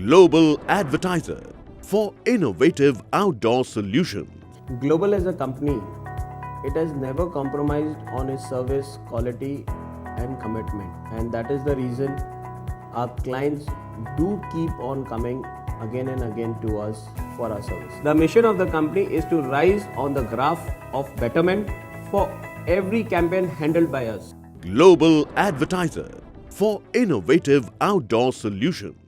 Global advertiser for innovative outdoor solutions. Global as a company, it has never compromised on its service quality and commitment, and that is the reason our clients do keep on coming again and again to us for our service. The mission of the company is to rise on the graph of betterment for every campaign handled by us. Global advertiser for innovative outdoor solutions.